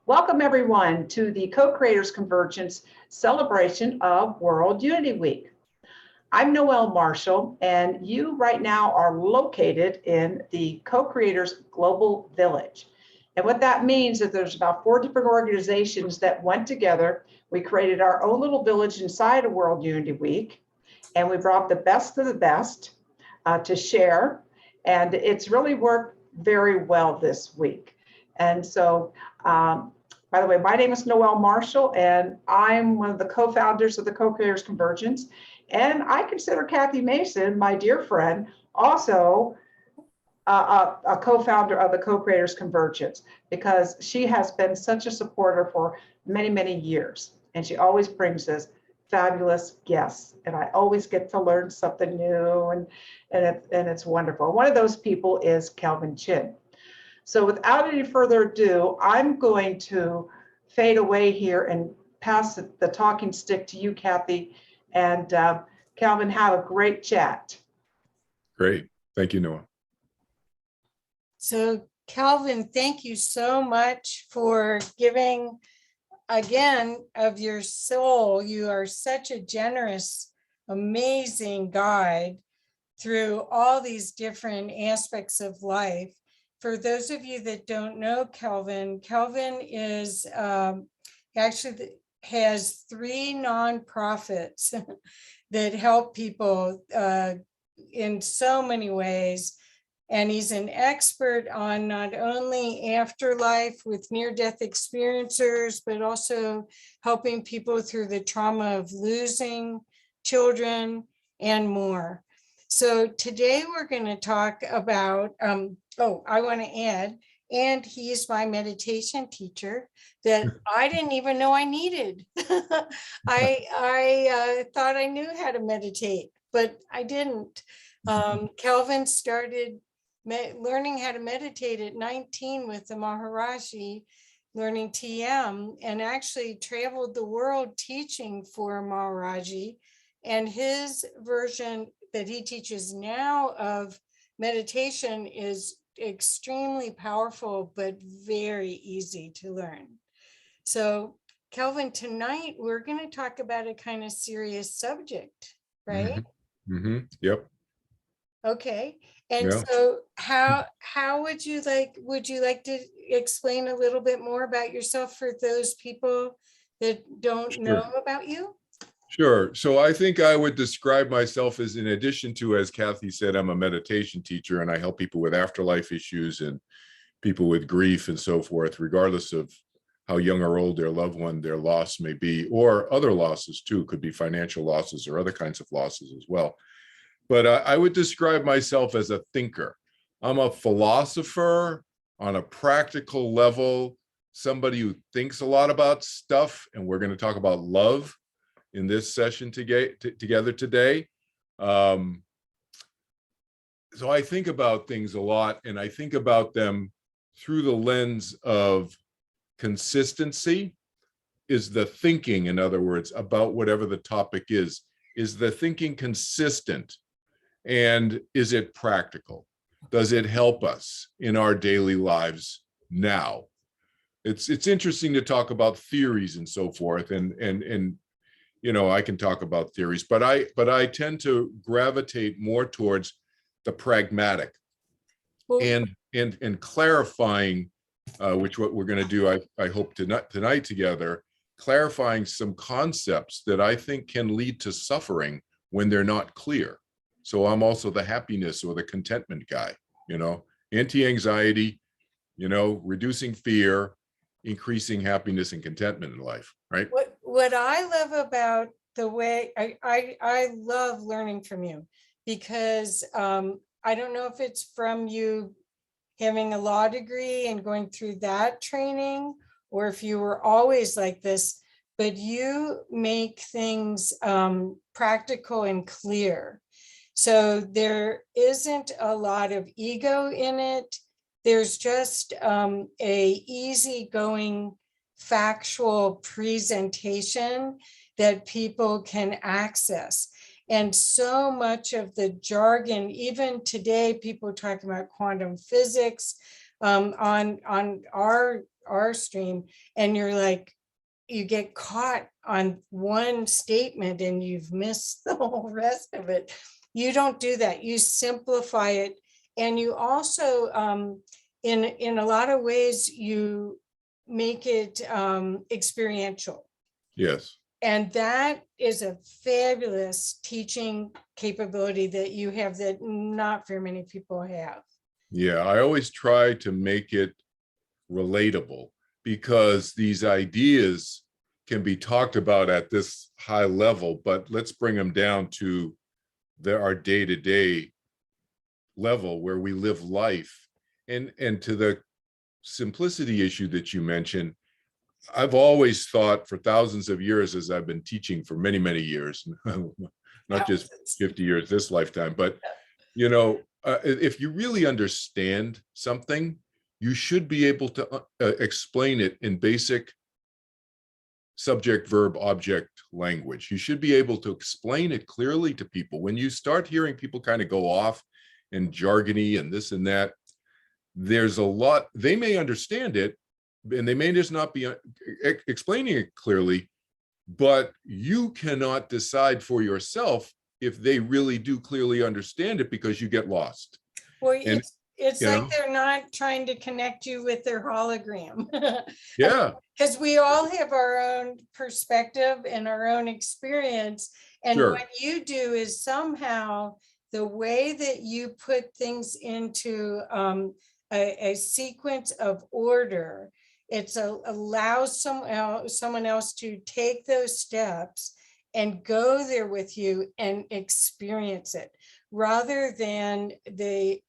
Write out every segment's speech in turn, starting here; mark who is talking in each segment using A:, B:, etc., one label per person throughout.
A: Welcome everyone to the Co-Creators Convergence celebration of World Unity Week. I'm Noelle Marshall, and you right now are located in the Co-Creators Global Village. And what that means is there's about 4 different organizations that went together. We created our own little village inside of World Unity Week, and we brought the best of the best to share. And it's really worked very well this week. And so, by the way, my name is Noelle Marshall, and I'm one of the co-founders of the Co-Creators Convergence. And I consider Kathy Mason, my dear friend, also a co-founder of the Co-Creators Convergence, because she has been such a supporter for many, many years. And she always brings us fabulous guests. And I always get to learn something new, and it's wonderful. One of those people is Kelvin. So without any further ado, I'm going to fade away here and pass the talking stick to you, Kathy, and Kelvin, have a great chat.
B: Great. Thank you, Noah.
C: So Kelvin, thank you so much for giving again of your soul. You are such a generous, amazing guide through all these different aspects of life. For those of you that don't know Kelvin, Kelvin is actually has 3 nonprofits that help people in so many ways. And he's an expert on not only afterlife with near-death experiencers, but also helping people through the trauma of losing children and more. So today we're going to talk about, I want to add, and he's my meditation teacher that I didn't even know I needed. I thought I knew how to meditate, but I didn't. Kelvin started learning how to meditate at 19 with the Maharaji, learning TM, and actually traveled the world teaching for Maharaji. And his version that he teaches now of meditation is extremely powerful, but very easy to learn. So Kelvin, tonight we're going to talk about a kind of serious subject, right?
B: Yep.
C: Okay. And
B: Yeah.
C: so how would you like to explain a little bit more about yourself for those people that don't know about you?
B: Sure. So I think I would describe myself as, in addition to, as Kathy said, I'm a meditation teacher and I help people with afterlife issues and people with grief and so forth, regardless of how young or old their loved one, their loss may be, or other losses too, could be financial losses or other kinds of losses as well. But I would describe myself as a thinker. I'm a philosopher on a practical level, somebody who thinks a lot about stuff, and we're going to talk about love in this session together today. So I think about things a lot, and I think about them through the lens of consistency. Is the thinking, in other words, about whatever the topic is the thinking consistent? And is it practical? Does it help us in our daily lives now? It's interesting to talk about theories and so forth, and you know, I can talk about theories, but I tend to gravitate more towards the pragmatic and clarifying, which what we're going to do, I hope tonight together, clarifying some concepts that I think can lead to suffering when they're not clear. So I'm also the happiness or the contentment guy, you know, anti-anxiety, you know, reducing fear, increasing happiness and contentment in life, right?
C: What I love about the way I love learning from you, because I don't know if it's from you having a law degree and going through that training, or if you were always like this, but you make things practical and clear. So there isn't a lot of ego in it. There's just a easygoing factual presentation that people can access. And so much of the jargon, even today, people talking about quantum physics on our stream, and you're like, you get caught on one statement and you've missed the whole rest of it. You don't do that. You simplify it. And you also, in a lot of ways, you make it experiential.
B: Yes.
C: And that is a fabulous teaching capability that you have that not very many people have.
B: Yeah, I always try to make it relatable, because these ideas can be talked about at this high level, but let's bring them down to our day-to-day level where we live life. And to the simplicity issue that you mentioned, I've always thought for thousands of years, as I've been teaching for many, many years, not just 50 years this lifetime, but you know, if you really understand something, you should be able to explain it in basic subject, verb, object language. You should be able to explain it clearly to people. When you start hearing people kind of go off and jargony and this and that, there's a lot, they may understand it and they may just not be explaining it clearly, but you cannot decide for yourself if they really do clearly understand it, because you get lost.
C: Well,
B: And
C: it's
B: you
C: like
B: know,
C: they're not trying to connect you with their hologram.
B: yeah,
C: Because we all have our own perspective and our own experience. And
B: sure,
C: what you do is somehow the way that you put things into a sequence of order, it allows someone else to take those steps and go there with you and experience it, rather than the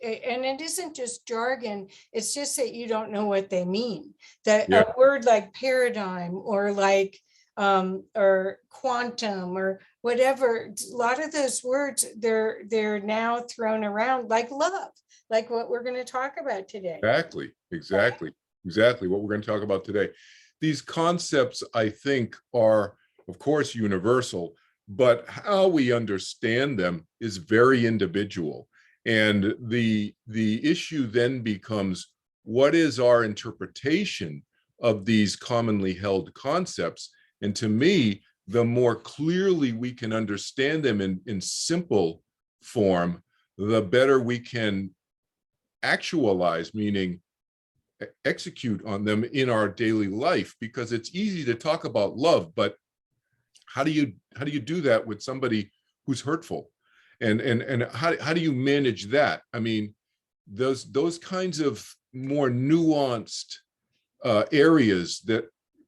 C: and it isn't just jargon, it's just that you don't know what they mean. That
B: yeah,
C: a word like paradigm or like or quantum or whatever, a lot of those words, they're now thrown around, like love, like what we're going to talk about today.
B: exactly what we're going to talk about today. These concepts, I think, are of course universal, but how we understand them is very individual. And the issue then becomes, what is our interpretation of these commonly held concepts? And to me, the more clearly we can understand them in simple form, the better we can actualize, meaning execute on them in our daily life. Because it's easy to talk about love, but how do you do that with somebody who's hurtful? And how do you manage that? I mean, those kinds of more nuanced areas that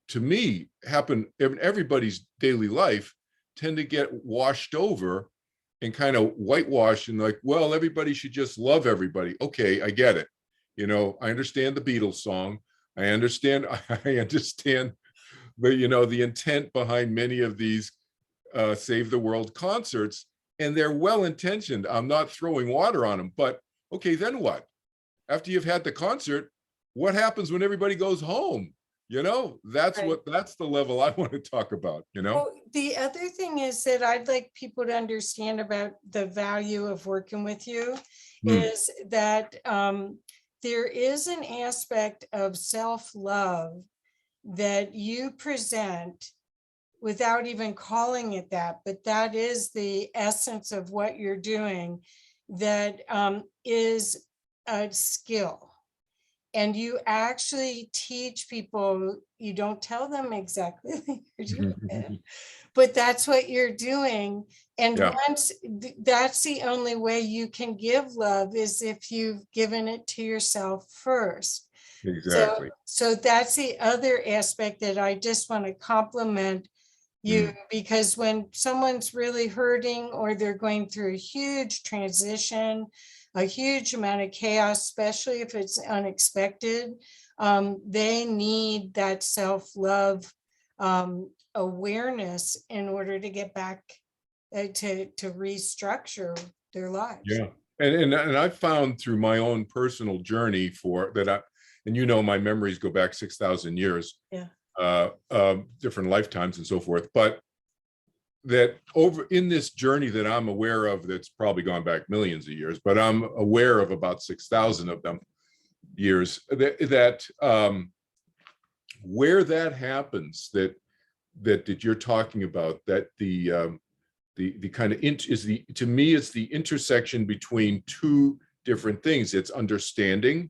B: to me happen in everybody's daily life tend to get washed over and kind of whitewashed, and like, well, everybody should just love everybody. Okay, I get it. You know, I understand the Beatles song. I understand the, you know, the intent behind many of these Save the World concerts, and they're well-intentioned. I'm not throwing water on them, but okay, then what? After you've had the concert, what happens when everybody goes home? You know, that's
C: Right.
B: that's the level I want to talk about, you know?
C: Well, the other thing is that I'd like people to understand about the value of working with you is that there is an aspect of self-love that you present without even calling it that, but that is the essence of what you're doing, that is a skill. And you actually teach people, you don't tell them exactly what you're doing, but that's what you're doing. And
B: Yeah.
C: once that's the only way you can give love, is if you've given it to yourself first.
B: Exactly.
C: So that's the other aspect that I just want to compliment Because when someone's really hurting or they're going through a huge transition, a huge amount of chaos, especially if it's unexpected, they need that self-love awareness in order to get back to restructure their lives.
B: Yeah. And I've found through my own personal journey and my memories go back 6,000 years, different lifetimes and so forth, but that over in this journey that I'm aware of, that's probably gone back millions of years, but I'm aware of about 6,000 of them years, that where that happens, that you're talking about, that the kind of to me, it's the intersection between two different things. It's understanding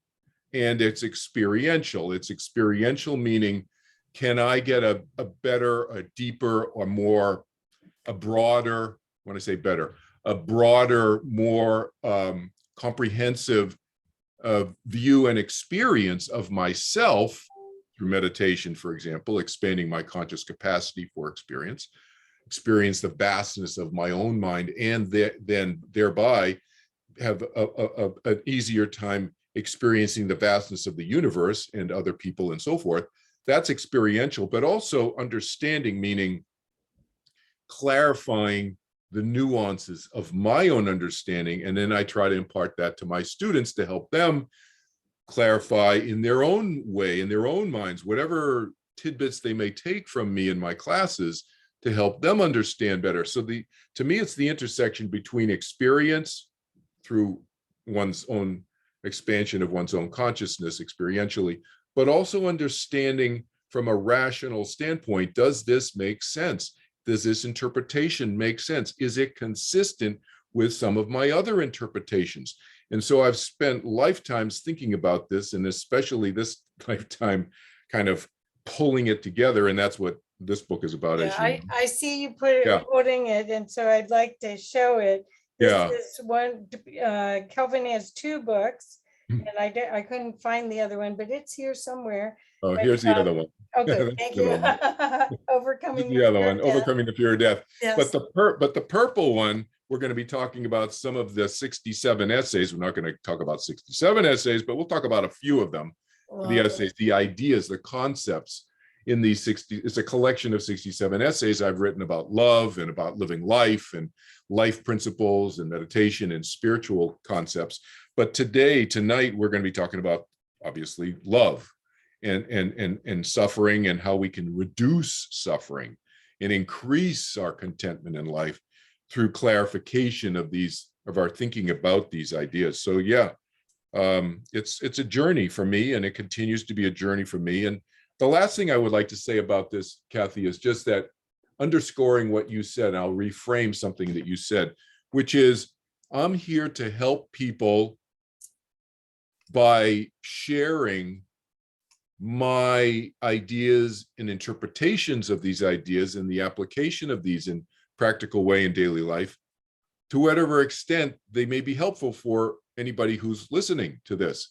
B: and it's experiential. It's experiential, meaning, can I get a better, a deeper, or more, a broader, when I say better, a broader, more comprehensive view and experience of myself through meditation, for example, expanding my conscious capacity for experience the vastness of my own mind, and then thereby have an easier time experiencing the vastness of the universe and other people and so forth. That's experiential, but also understanding, meaning clarifying the nuances of my own understanding. And then I try to impart that to my students to help them clarify in their own way, in their own minds, whatever tidbits they may take from me in my classes, to help them understand better. So to me, it's the intersection between experience through one's own expansion of one's own consciousness experientially, but also understanding from a rational standpoint, does this make sense? Does this interpretation make sense? Is it consistent with some of my other interpretations? And so I've spent lifetimes thinking about this, and especially this lifetime kind of pulling it together. And that's what this book is about.
C: Yeah,
B: as
C: I see you putting it, and so I'd like to show it. This is one. Kelvin has two books, and I couldn't find the other one, but it's here somewhere.
B: Oh, here's the other one.
C: Okay, thank you. Overcoming
B: the other one, Overcoming the Fear of Death.
C: Yes.
B: But the purple one, we're going to be talking about some of the 67 essays. We're not going to talk about 67 essays, but we'll talk about a few of them. The essays, the ideas, the concepts in these 60, it's a collection of 67 essays I've written about love and about living life and life principles and meditation and spiritual concepts. But tonight, we're going to be talking about, obviously, love and suffering, and how we can reduce suffering and increase our contentment in life through clarification of our thinking about these ideas. So yeah, it's a journey for me, and it continues to be a journey for me. And the last thing I would like to say about this, Kathy, is just that underscoring what you said, I'll reframe something that you said, which is, I'm here to help people by sharing my ideas and interpretations of these ideas and the application of these in practical way in daily life, to whatever extent they may be helpful for anybody who's listening to this.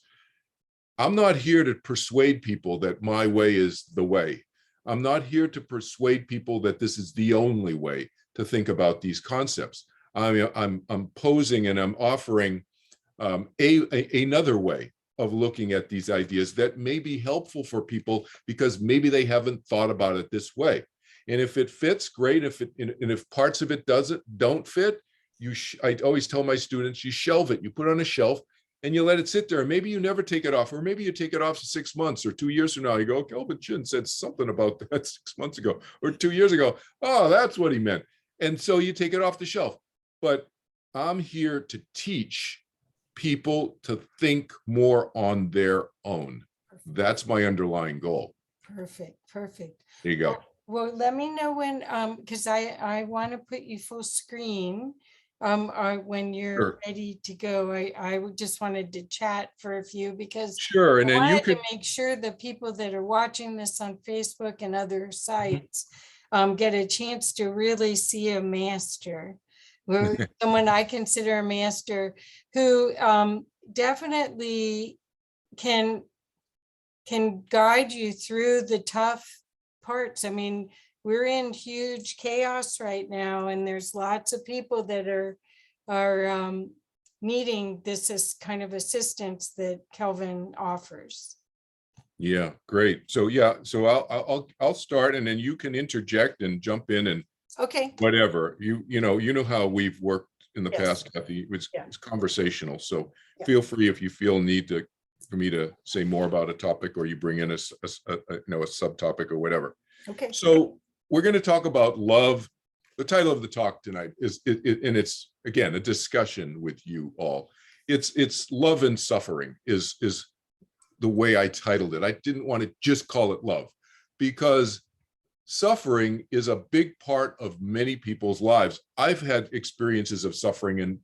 B: I'm not here to persuade people that my way is the way. I'm not here to persuade people that this is the only way to think about these concepts. I'm posing and I'm offering another way of looking at these ideas that may be helpful for people, because maybe they haven't thought about it this way. And if it fits, great. If parts of it don't fit, I always tell my students, you shelve it, you put it on a shelf, and you let it sit there. And maybe you never take it off, or maybe you take it off 6 months or 2 years from now. You go, Kelvin Chin said something about that 6 months ago or 2 years ago. Oh, that's what he meant. And so you take it off the shelf. But I'm here to teach people to think more on their own. That's my underlying goal.
C: Perfect.
B: There you go.
C: Well, let me know when, because I want to put you full screen. When you're ready to go. I just wanted to chat for a few, because
B: sure, and then you can
C: make sure the people that are watching this on Facebook and other sites get a chance to really see a master, someone I consider a master, who definitely can guide you through the tough parts. I mean, we're in huge chaos right now, and there's lots of people that are needing this kind of assistance that Kelvin offers.
B: Yeah, great. So yeah, so I'll start, and then you can interject and jump in and
C: Okay.
B: whatever. You know how we've worked in the
A: Yes.
B: past, Kathy.
A: Yeah.
B: It's conversational. So
A: Yeah.
B: feel free if you feel need for me to say more about a topic, or you bring in a subtopic or whatever.
C: Okay.
B: So we're going to talk about love. The title of the talk tonight is and it's again a discussion with you all. It's love and suffering is the way I titled it. I didn't want to just call it love, because suffering is a big part of many people's lives. I've had experiences of suffering in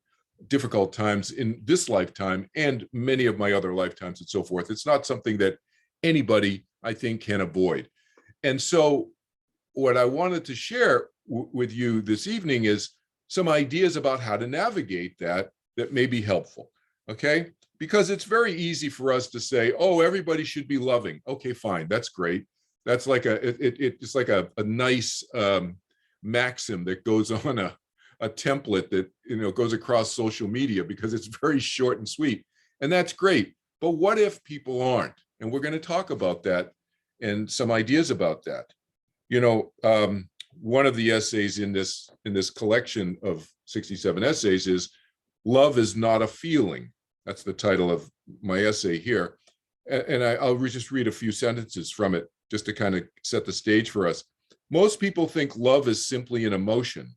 B: difficult times in this lifetime and many of my other lifetimes and so forth. It's not something that anybody, I think, can avoid. And so what I wanted to share with you this evening is some ideas about how to navigate that may be helpful. Okay? Because it's very easy for us to say, oh, everybody should be loving. Okay, fine, that's great. That's like it's like a nice maxim that goes on a template that goes across social media, because it's very short and sweet, and that's great. But what if people aren't? And we're going to talk about that and some ideas about that. One of the essays in this collection of 67 essays is "Love is Not a Feeling." That's the title of my essay here. And I'll just read a few sentences from it just to kind of set the stage for us. Most people think love is simply an emotion,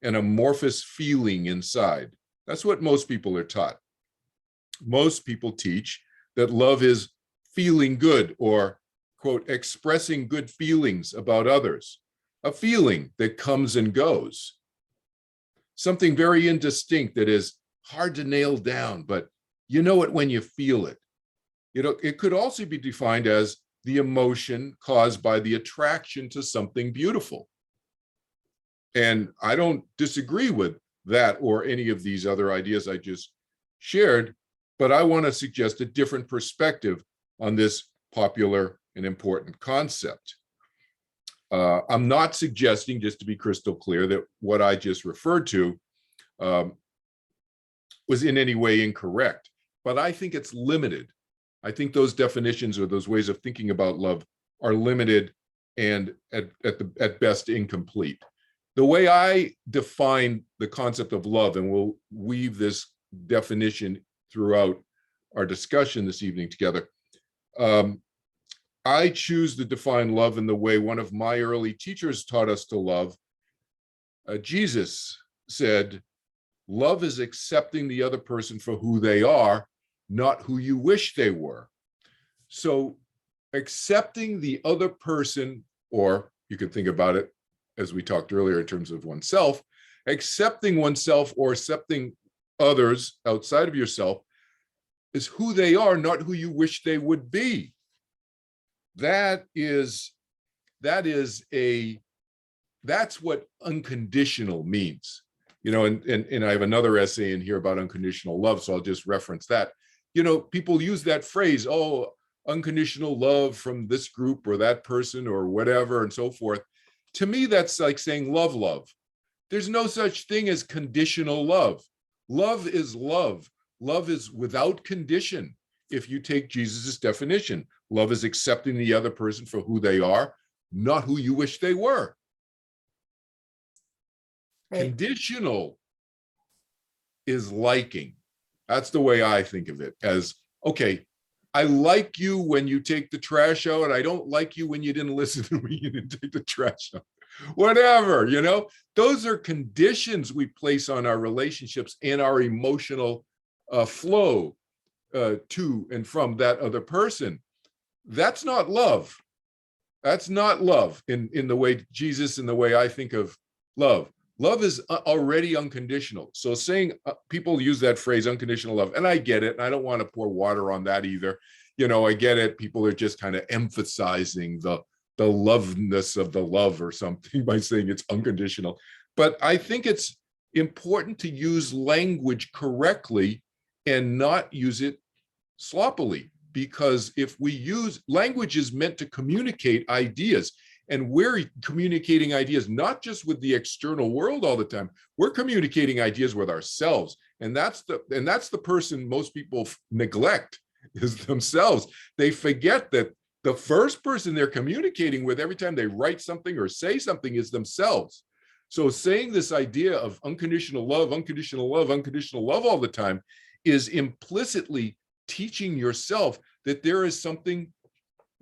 B: an amorphous feeling inside. That's what most people are taught. Most people teach that love is feeling good, or, quote, expressing good feelings about others, a feeling that comes and goes, something very indistinct that is hard to nail down, but you know it when you feel it. It could also be defined as the emotion caused by the attraction to something beautiful. And I don't disagree with that or any of these other ideas I just shared, but I want to suggest a different perspective on this popular and important concept. I'm not suggesting, just to be crystal clear, that what I just referred to was in any way incorrect, but I think it's limited. I think those definitions or those ways of thinking about love are limited and at best incomplete. The way I define the concept of love, and we'll weave this definition throughout our discussion this evening together, I choose to define love in the way one of my early teachers taught us to love. Jesus said, love is accepting the other person for who they are, not who you wish they were. So accepting the other person, or you could think about it as we talked earlier in terms of oneself, accepting oneself or accepting others outside of yourself is who they are, not who you wish they would be. That's what unconditional means. And I have another essay in here about unconditional love, so I'll just reference that. People use that phrase, oh, unconditional love from this group or that person or whatever and so forth. To me, that's like saying love, love. There's no such thing as conditional love. Love is love. Love is without condition. If you take Jesus's definition, love is accepting the other person for who they are, not who you wish they were. Right. Conditional is liking. That's the way I think of it, as, okay, I like you when you take the trash out, and I don't like you when you didn't listen to me, you didn't take the trash out. Whatever, those are conditions we place on our relationships and our emotional flow to and from that other person. That's not love. That's not love in the way Jesus, in the way I think of love. Love is already unconditional. So saying people use that phrase unconditional love, and I get it, and I don't want to pour water on that either. I get it. People are just kind of emphasizing the loveness of the love or something by saying it's unconditional. But I think it's important to use language correctly and not use it sloppily, because if we use language is meant to communicate ideas, And we're communicating ideas, not just with the external world all the time. We're communicating ideas with ourselves. And that's the person most people neglect, is themselves. They forget that the first person they're communicating with every time they write something or say something is themselves. So saying this idea of unconditional love, unconditional love, unconditional love all the time is implicitly teaching yourself that there is something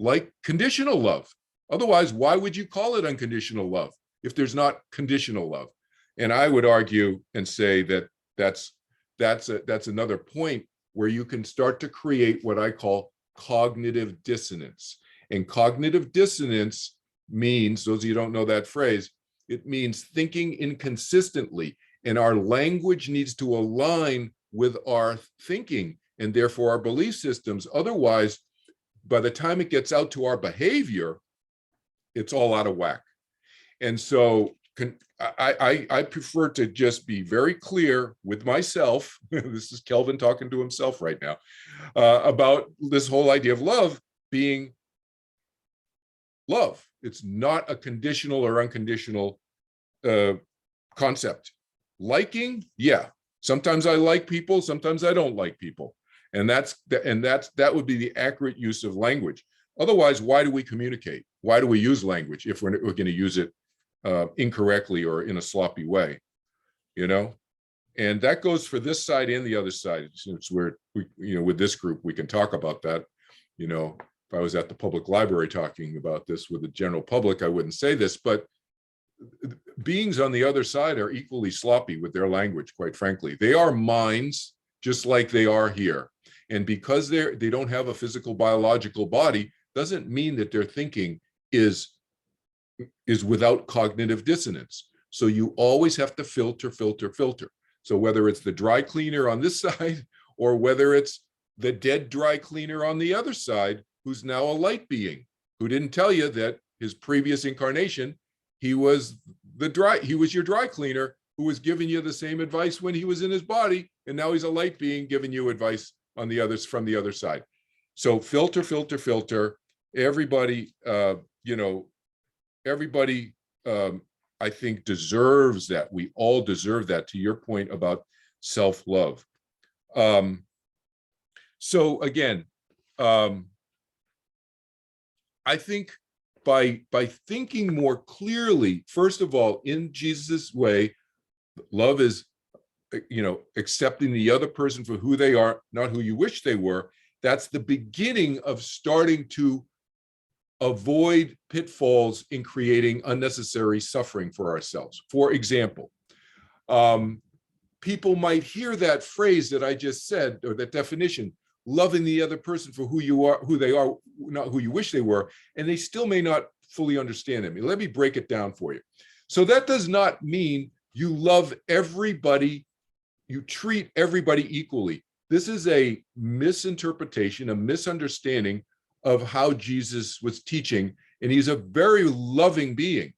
B: like conditional love. Otherwise, why would you call it unconditional love if there's not conditional love? And I would argue and say that that's another point where you can start to create what I call cognitive dissonance. And cognitive dissonance means, those of you who don't know that phrase, it means thinking inconsistently, and our language needs to align with our thinking and therefore our belief systems. Otherwise, by the time it gets out to our behavior, it's all out of whack. And so I prefer to just be very clear with myself. This is Kelvin talking to himself right now, about this whole idea of love being love. It's not a conditional or unconditional concept. Liking, yeah. Sometimes I like people, sometimes I don't like people. And that would be the accurate use of language. Otherwise, why do we communicate? Why do we use language if we're going to use it incorrectly or in a sloppy way? You know, and that goes for this side and the other side. Since we're, with this group, we can talk about that. You know, if I was at the public library talking about this with the general public, I wouldn't say this, but beings on the other side are equally sloppy with their language, quite frankly. They are minds just like they are here. And because they don't have a physical biological body, doesn't mean that their thinking is without cognitive dissonance. So you always have to filter. So whether it's the dry cleaner on this side, or whether it's the dead dry cleaner on the other side, who's now a light being, who didn't tell you that his previous incarnation, he was your dry cleaner who was giving you the same advice when he was in his body, and now he's a light being giving you advice on the others from the other side. So filter. Everybody, everybody, I think deserves that. We all deserve that, to your point about self-love. So again, I think by thinking more clearly, first of all, in Jesus' way, love is, accepting the other person for who they are, not who you wish they were. That's the beginning of starting to avoid pitfalls in creating unnecessary suffering for ourselves. For example, people might hear that phrase that I just said, or that definition, loving the other person for who you are, who they are, not who you wish they were, and they still may not fully understand it. Let me break it down for you. So that does not mean you love everybody, you treat everybody equally. This is a misinterpretation, a misunderstanding of how Jesus was teaching, and he's a very loving being.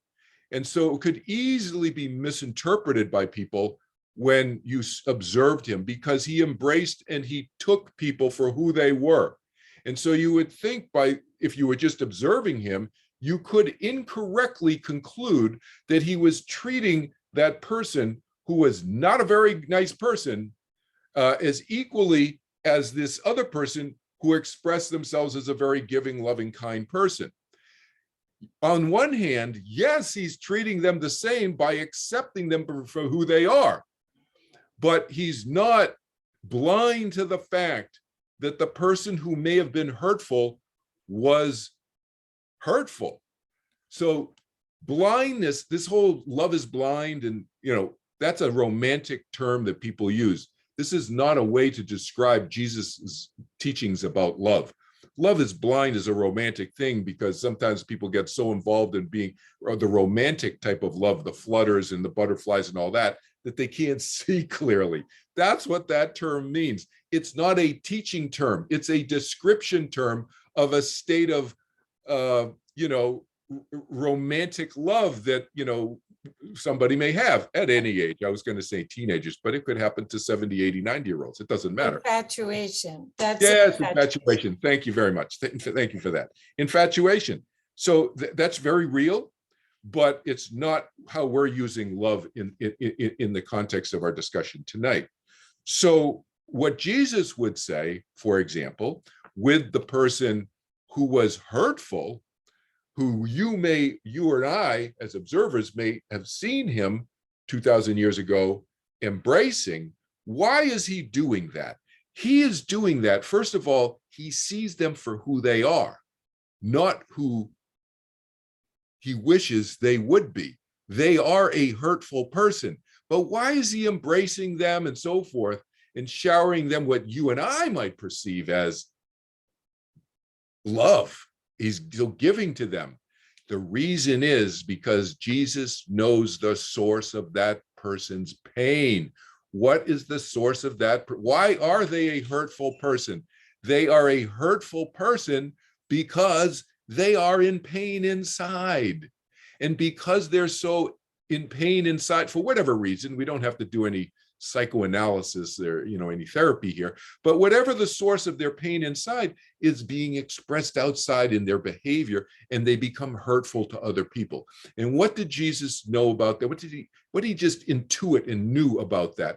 B: And so it could easily be misinterpreted by people when you observed him, because he embraced and he took people for who they were. And so you would think, if you were just observing him, you could incorrectly conclude that he was treating that person who was not a very nice person as equally as this other person who expressed themselves as a very giving, loving, kind person. On one hand, yes, he's treating them the same by accepting them for who they are, but he's not blind to the fact that the person who may have been hurtful was hurtful. So blindness, this whole love is blind, and that's a romantic term that people use. This is not a way to describe Jesus's teachings about love. Love is blind is a romantic thing, because sometimes people get so involved in being the romantic type of love, the flutters and the butterflies and all that they can't see clearly. That's what that term means. It's not a teaching term. It's a description term of a state of, romantic love that, somebody may have at any age. I was going to say teenagers, but it could happen to 70, 80, 90-year-olds. It doesn't matter.
C: Infatuation. That's
B: yes, infatuation. Thank you very much. Thank you for that. Infatuation. So that's very real, but it's not how we're using love in the context of our discussion tonight. So what Jesus would say, for example, with the person who was hurtful, who you or I, as observers, may have seen him 2,000 years ago embracing. Why is he doing that? He is doing that, first of all, he sees them for who they are, not who he wishes they would be. They are a hurtful person. But why is he embracing them and so forth and showering them what you and I might perceive as love? He's still giving to them. The reason is because Jesus knows the source of that person's pain. What is the source of that? Why are they a hurtful person? They are a hurtful person because they are in pain inside. And because they're so in pain inside, for whatever reason, we don't have to do any psychoanalysis there, any therapy here, but whatever the source of their pain inside is being expressed outside in their behavior, and they become hurtful to other people. And what did Jesus know about that? What did he just intuit and knew about that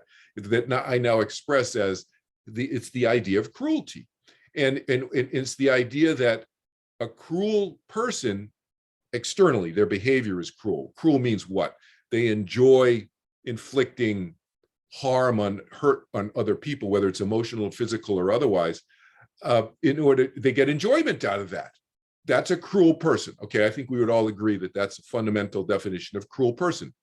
B: I now express as it's the idea of cruelty. And it's the idea that a cruel person, externally, their behavior is cruel. Cruel means what? They enjoy inflicting harm hurt on other people, whether it's emotional, physical, or otherwise, they get enjoyment out of that. That's a cruel person. Okay, I think we would all agree that that's a fundamental definition of cruel person.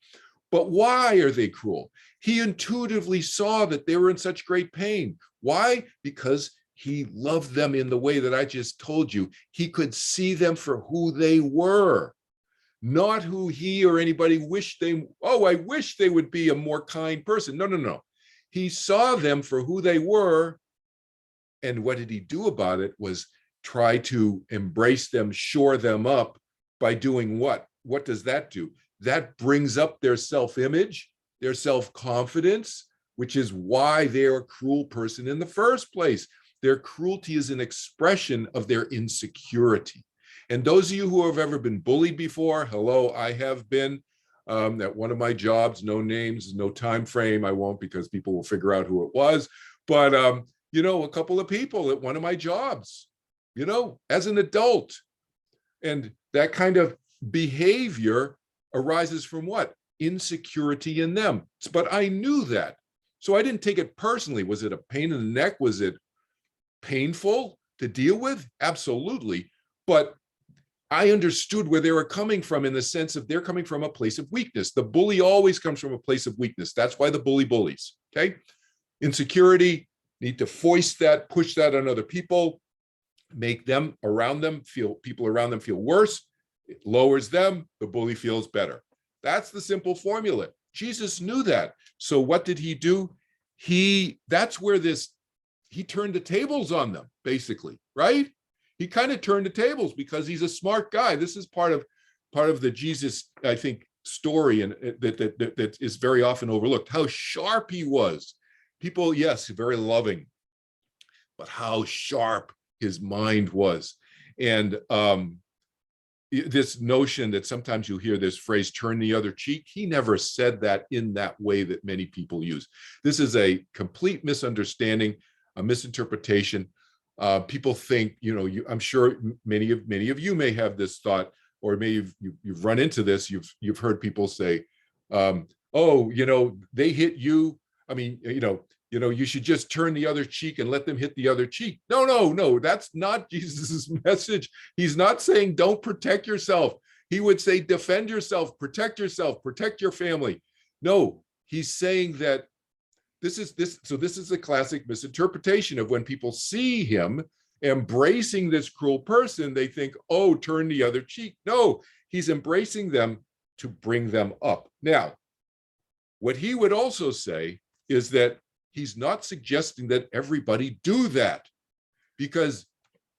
B: But why are they cruel? He intuitively saw that they were in such great pain. Why? Because he loved them in the way that I just told you. He could see them for who they were, not who he or anybody wished I wish they would be a more kind person. No. He saw them for who they were. And what did he do about it was try to embrace them, shore them up by doing what? What does that do? That brings up their self-image, their self-confidence, which is why they're a cruel person in the first place. Their cruelty is an expression of their insecurity. And those of you who have ever been bullied before, hello, I have been at one of my jobs, no names, no time frame. I won't, because people will figure out who it was. But, a couple of people at one of my jobs, as an adult. And that kind of behavior arises from what? Insecurity in them. But I knew that. So I didn't take it personally. Was it a pain in the neck? Was it painful to deal with? Absolutely. But I understood where they were coming from, in the sense of they're coming from a place of weakness. The bully always comes from a place of weakness. That's why the bully bullies, okay? Insecurity, need to foist that, push that on other people, make people around them feel worse. It lowers them, the bully feels better. That's the simple formula. Jesus knew that. So what did he do? That's where he turned the tables on them, basically, right? He kind of turned the tables because he's a smart guy. This is part of the Jesus, I think, story, and that is very often overlooked. How sharp he was. People, yes, very loving, but how sharp his mind was. And this notion that sometimes you hear this phrase, turn the other cheek, he never said that in that way that many people use. This is a complete misunderstanding, a misinterpretation. People think, I'm sure many of you may have this thought, or maybe you've run into this. You've heard people say, they hit you. I mean, you should just turn the other cheek and let them hit the other cheek. No, that's not Jesus's message. He's not saying don't protect yourself. He would say defend yourself, protect your family. No, he's saying that this is a classic misinterpretation of when people see him embracing this cruel person, they think, oh, turn the other cheek. No, he's embracing them to bring them up. Now, what he would also say is that he's not suggesting that everybody do that, because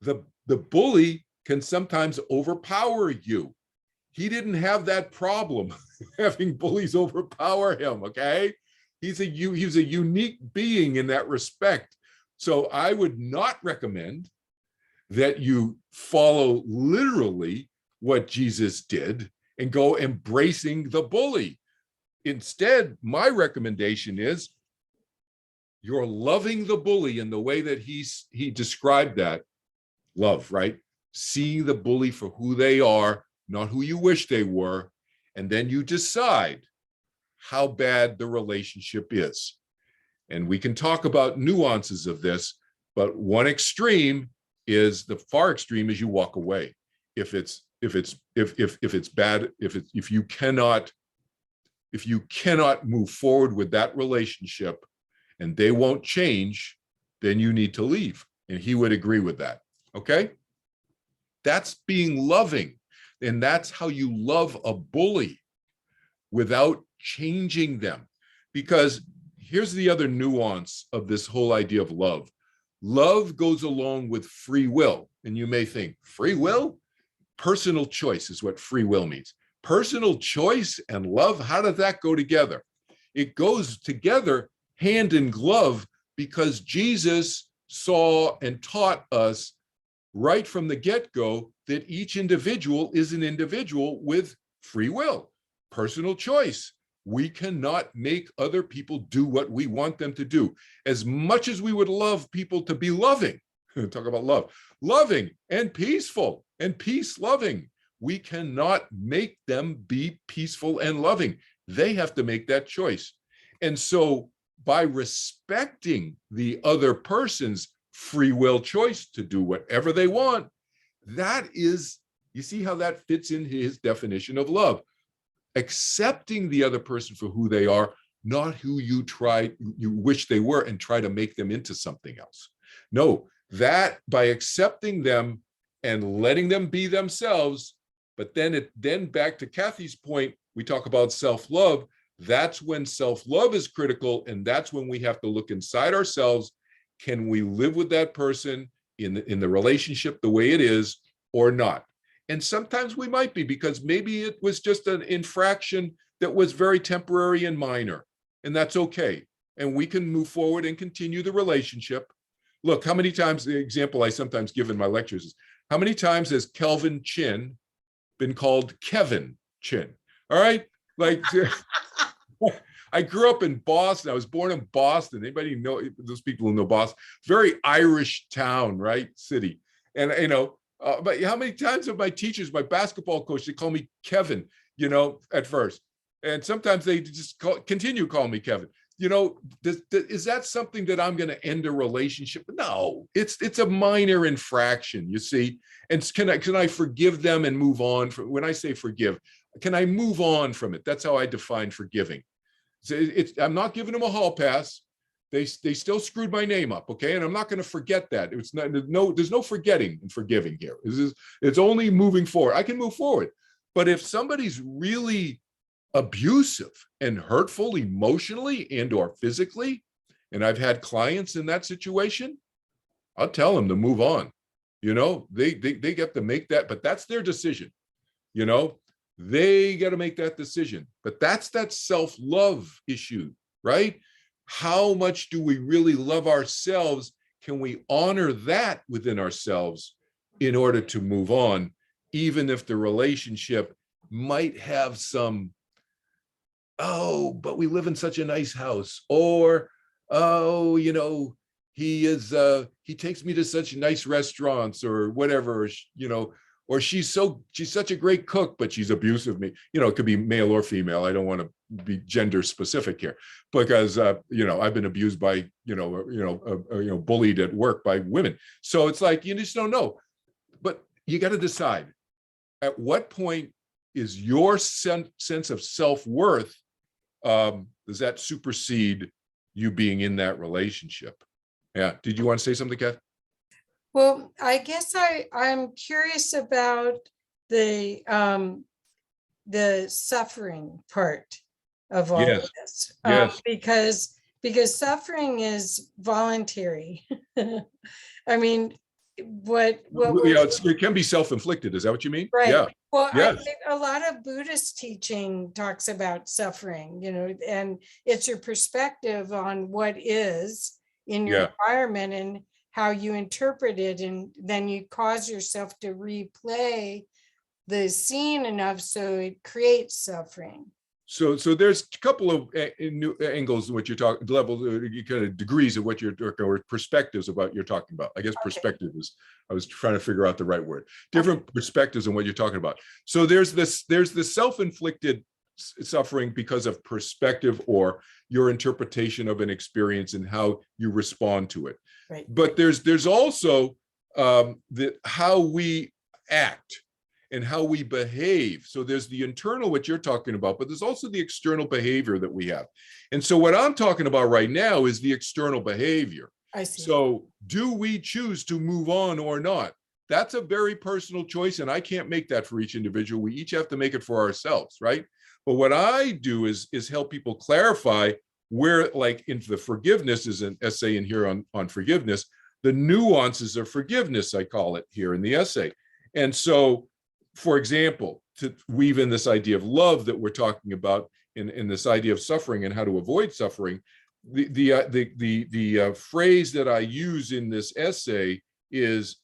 B: the bully can sometimes overpower you. He didn't have that problem having bullies overpower him, okay? He's a unique being in that respect. So I would not recommend that you follow literally what Jesus did and go embracing the bully. Instead, my recommendation is you're loving the bully in the way that he described that. Love, right? Seeing the bully for who they are, not who you wish they were. And then you decide how bad the relationship is. And we can talk about nuances of this, but one extreme is the far extreme is you walk away. If it's bad, if you cannot move forward with that relationship and they won't change, then you need to leave. And he would agree with that. Okay? That's being loving. And that's how you love a bully without changing them. Because here's the other nuance of this whole idea of love. Love goes along with free will. And you may think, free will? Personal choice is what free will means. Personal choice and love, how does that go together? It goes together hand in glove because Jesus saw and taught us right from the get-go that each individual is an individual with free will, personal choice. We cannot make other people do what we want them to do. As much as we would love people to be loving, talk about love, loving and peaceful and peace-loving, we cannot make them be peaceful and loving. They have to make that choice. And so by respecting the other person's free will choice to do whatever they want, that is, you see how that fits in his definition of love. Accepting the other person for who they are, not who you wish they were and try to make them into something else. No, that by accepting them and letting them be themselves, but then back to Kathy's point, we talk about self-love. That's when self-love is critical, and that's when we have to look inside ourselves. Can we live with that person in the relationship the way it is or not? And sometimes we might be, because maybe it was just an infraction that was very temporary and minor, and that's okay. And we can move forward and continue the relationship. Look, how many times, the example I sometimes give in my lectures is, how many times has Kelvin Chin been called Kevin Chin? All right, like I grew up in Boston. I was born in Boston. Anybody know, those people who know Boston? Very Irish town, right? City. And, but how many times have my teachers, my basketball coach, they call me Kevin, at first. And sometimes they just continue calling me Kevin. Is that something that I'm going to end a relationship? No, it's a minor infraction, you see. And can I forgive them and move on? When I say forgive, can I move on from it? That's how I define forgiving. So I'm not giving them a hall pass. They still screwed my name up, okay? And I'm not going to forget that. There's no forgetting and forgiving here. It's only moving forward. I can move forward. But if somebody's really abusive and hurtful emotionally and or physically, and I've had clients in that situation, I'll tell them to move on. They get to make that, but that's their decision. They got to make that decision. But that's that self-love issue, right? How much do we really love ourselves? Can we honor that within ourselves in order to move on, even if the relationship might have some, oh, but we live in such a nice house, or, oh, he takes me to such nice restaurants, or whatever, or she's such a great cook, but she's abusive me. It could be male or female. I don't want to be gender specific here, because I've been abused by bullied at work by women. So it's like, you just don't know. But you got to decide, at what point is your sense of self-worth, does that supersede you being in that relationship? Yeah. Did you want to say something, Kath?
C: Well, I guess I'm curious about the suffering part of all of this.
B: Yes.
C: Because suffering is voluntary. I mean,
B: it can be self-inflicted. Is that what you mean?
C: Right.
B: Yeah.
C: Well,
B: yes.
C: I think a lot of Buddhist teaching talks about suffering, and it's your perspective on what is in your environment and how you interpret it, and then you cause yourself to replay the scene enough so it creates suffering.
B: So there's a couple of new angles in what you're talking, levels, kind of degrees of what you're talking, or perspectives of what you're talking about. I guess perspective is, I was trying to figure out the right word. Different perspectives on what you're talking about. So there's the self-inflicted suffering because of perspective or your interpretation of an experience and how you respond to it.
C: Right.
B: But there's also how we act and how we behave. So there's the internal, what you're talking about, but there's also the external behavior that we have. And so what I'm talking about right now is the external behavior.
C: I see.
B: So do we choose to move on or not? That's a very personal choice, and I can't make that for each individual. We each have to make it for ourselves, right? But what I do is help people clarify where, like in the forgiveness is an essay in here on forgiveness, the nuances of forgiveness, I call it here in the essay. And so, for example, to weave in this idea of love that we're talking about in this idea of suffering and how to avoid suffering, the phrase that I use in this essay is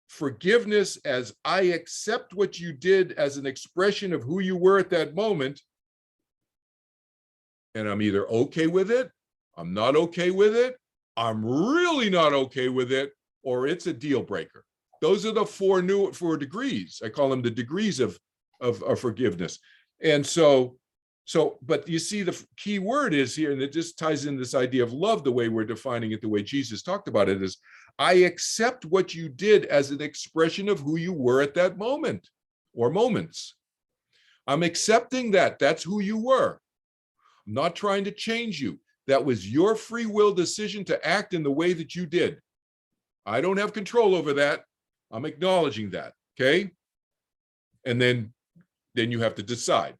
B: forgiveness as I accept what you did as an expression of who you were at that moment, and I'm either okay with it, I'm not okay with it, I'm really not okay with it, or it's a deal breaker. Those are the four degrees. I call them the degrees of forgiveness. And so, but you see, the key word is here, and it just ties in this idea of love, the way we're defining it, the way Jesus talked about it, is I accept what you did as an expression of who you were at that moment or moments. I'm accepting that. That's who you were. I'm not trying to change you. That was your free will decision to act in the way that you did. I don't have control over that. I'm acknowledging that, okay? And then you have to decide,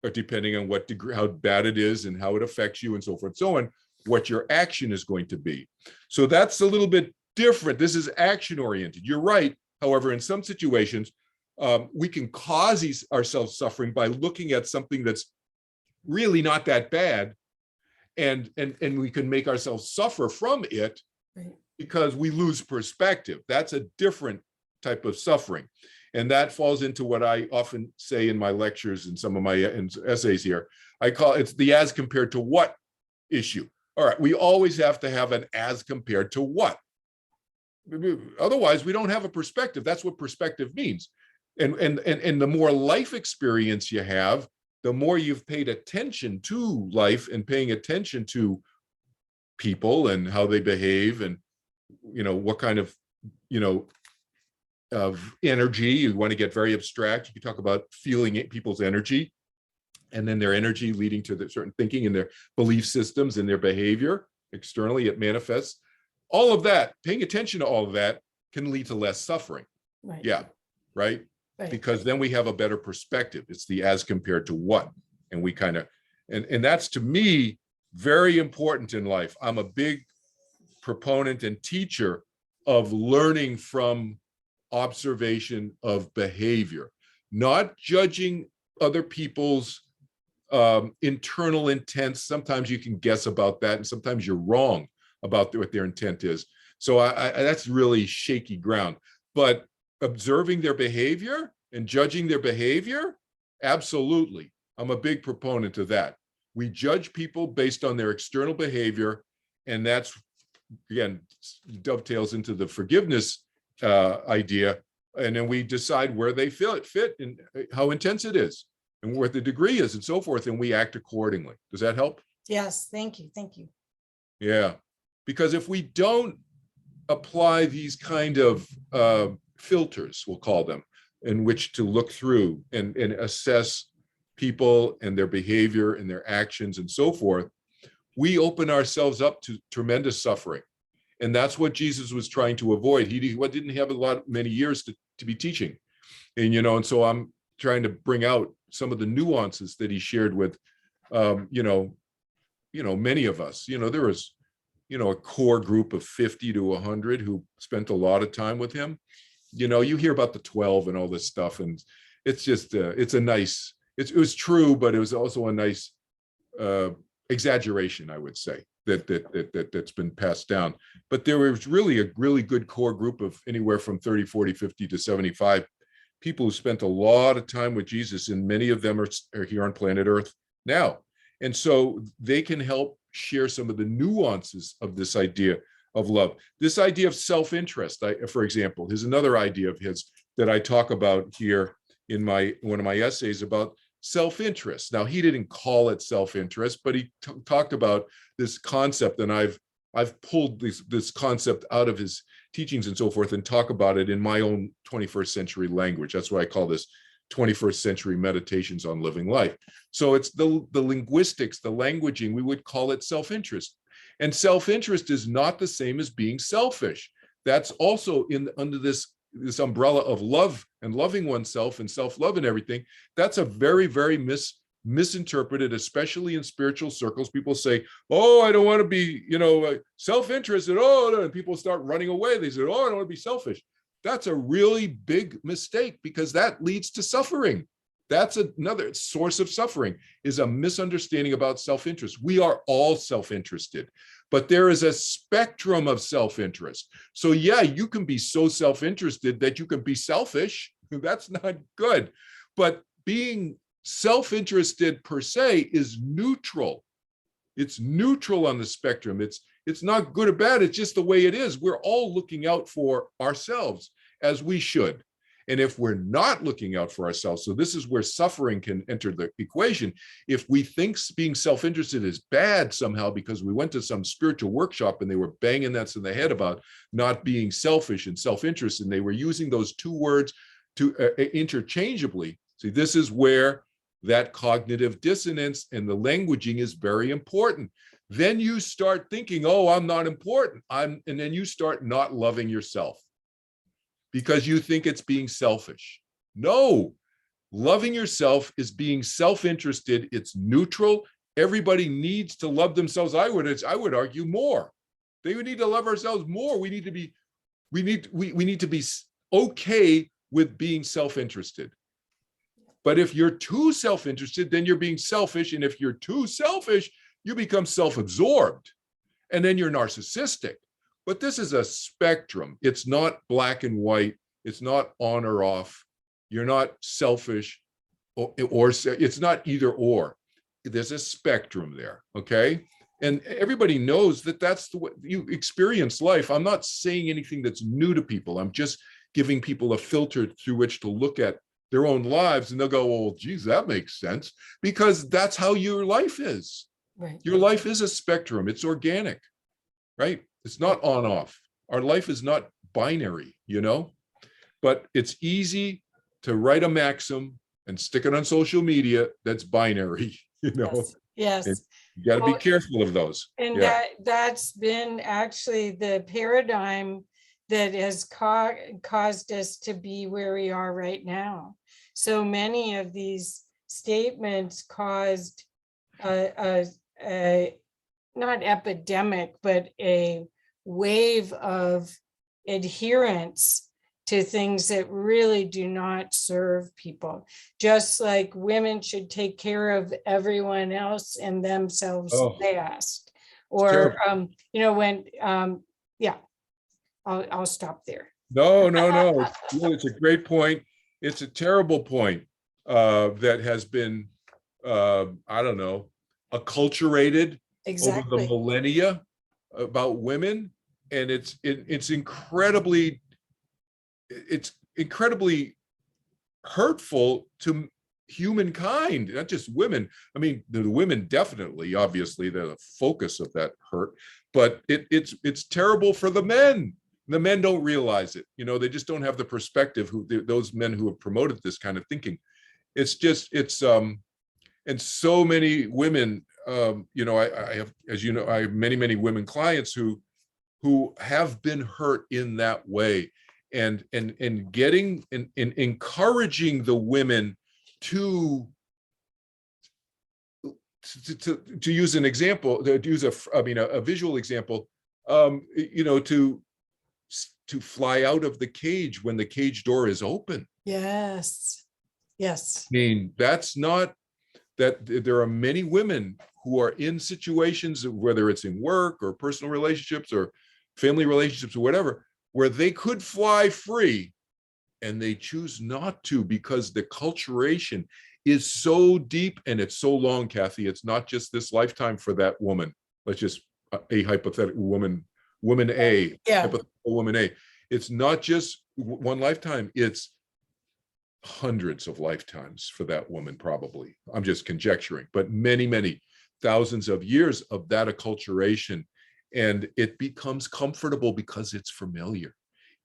B: but depending on what degree, how bad it is and how it affects you and so forth and so on, what your action is going to be. So that's a little bit different. This is action oriented. You're right. However, in some situations, we can cause ourselves suffering by looking at something that's really not that bad, and we can make ourselves suffer from it.
C: Right.
B: Because we lose perspective. That's a different type of suffering. And that falls into what I often say in my lectures and some of my essays here. I call it's the as compared to what issue. All right, we always have to have an as compared to what. Otherwise, we don't have a perspective. That's what perspective means. And the more life experience you have, the more you've paid attention to life and paying attention to people and how they behave and what kind of of energy. You want to get very abstract, you can talk about feeling people's energy, and then their energy leading to the certain thinking and their belief systems and their behavior. Externally, it manifests. All of that, paying attention to all of that can lead to less suffering.
C: Right.
B: Yeah, right? Because then we have a better perspective. It's the as compared to what. And we kind of, and that's, to me, very important in life. I'm a big proponent and teacher of learning from observation of behavior, not judging other people's internal intents. Sometimes you can guess about that, and sometimes you're wrong about what their intent is. So that's really shaky ground. But observing their behavior and judging their behavior, absolutely. I'm a big proponent of that. We judge people based on their external behavior, and that's, again, dovetails into the forgiveness idea. And then we decide where they fit and how intense it is and what the degree is and so forth, and we act accordingly. Does that help?
C: Yes, thank you. Thank you.
B: Yeah, because if we don't apply these kind of filters, we'll call them, in which to look through and assess people and their behavior and their actions and so forth, we open ourselves up to tremendous suffering. And that's what Jesus was trying to avoid. He didn't have many years to be teaching. And so I'm trying to bring out some of the nuances that he shared with many of us. There was a core group of 50 to 100 who spent a lot of time with him. You hear about the 12 and all this stuff, and it's just it was true, but it was also a nice exaggeration, I would say. that's been passed down. But there was really a really good core group of anywhere from 30, 40, 50 to 75 people who spent a lot of time with Jesus, and many of them are here on planet Earth now. And so they can help share some of the nuances of this idea of love. This idea of self-interest, for example, is another idea of his that I talk about here in one of my essays about self-interest. Now, he didn't call it self-interest, but he talked about this concept, and I've pulled this concept out of his teachings and so forth and talk about it in my own 21st century language. That's why I call this 21st century meditations on living life. So it's the linguistics, the languaging, we would call it self-interest. And self-interest is not the same as being selfish. That's also under this umbrella of love and loving oneself and self-love and everything. That's a very, very misinterpreted, especially in spiritual circles. People say, oh, I don't want to be, self-interested. Oh, no. And people start running away. They say, oh, I don't want to be selfish. That's a really big mistake, because that leads to suffering. That's another source of suffering, is a misunderstanding about self-interest. We are all self-interested, but there is a spectrum of self-interest. So yeah, you can be so self-interested that you can be selfish. That's not good. But being self-interested per se is neutral. It's neutral on the spectrum. It's not good or bad. It's just the way it is. We're all looking out for ourselves, as we should. And if we're not looking out for ourselves, so this is where suffering can enter the equation. If we think being self-interested is bad somehow because we went to some spiritual workshop and they were banging us in the head about not being selfish and self-interest, and they were using those two words to interchangeably. See, this is where that cognitive dissonance and the languaging is very important. Then you start thinking, oh, I'm not important. And then you start not loving yourself, because you think it's being selfish. No, loving yourself is being self-interested. It's neutral. Everybody needs to love themselves. I would argue more. They would need to love ourselves more. We need to be okay with being self-interested. But if you're too self-interested, then you're being selfish. And if you're too selfish, you become self-absorbed. And then you're narcissistic. But this is a spectrum. It's not black and white. It's not on or off. You're not selfish, or it's not either or. There's a spectrum there, okay? And everybody knows that that's the way you experience life. I'm not saying anything that's new to people. I'm just giving people a filter through which to look at their own lives, and they'll go, well, geez, that makes sense, because that's how your life is.
C: Right.
B: Your life is a spectrum. It's organic, right? It's not on off. Our life is not binary, but it's easy to write a maxim and stick it on social media that's binary,
C: Yes.
B: And you got to be careful of those.
C: And that's been actually the paradigm that has caused us to be where we are right now. So many of these statements caused a not epidemic, but a wave of adherence to things that really do not serve people. Just like women should take care of everyone else and themselves last. Or, I'll stop there.
B: No. It's a great point. It's a terrible point that has been, acculturated over the millennia about women, and it's incredibly hurtful to humankind, not just women. I mean, the women definitely, obviously, they're the focus of that hurt, but it's terrible for the men. The men don't realize it. They just don't have the perspective. Those men who have promoted this kind of thinking. And so many women. I have, as you know, I have many women clients who have been hurt in that way, and getting and encouraging the women to use an example, to use a visual example, to fly out of the cage when the cage door is open.
C: Yes.
B: I mean, that's not that. There are many women who are in situations, whether it's in work or personal relationships or family relationships or whatever, where they could fly free and they choose not to because the culturation is so deep and it's so long, Kathy. It's not just this lifetime for that woman. Let's just a hypothetical woman A,
C: Yeah.
B: hypothetical woman A. It's not just one lifetime. It's hundreds of lifetimes for that woman, probably. I'm just conjecturing, but many, many thousands of years of that acculturation. And it becomes comfortable because it's familiar,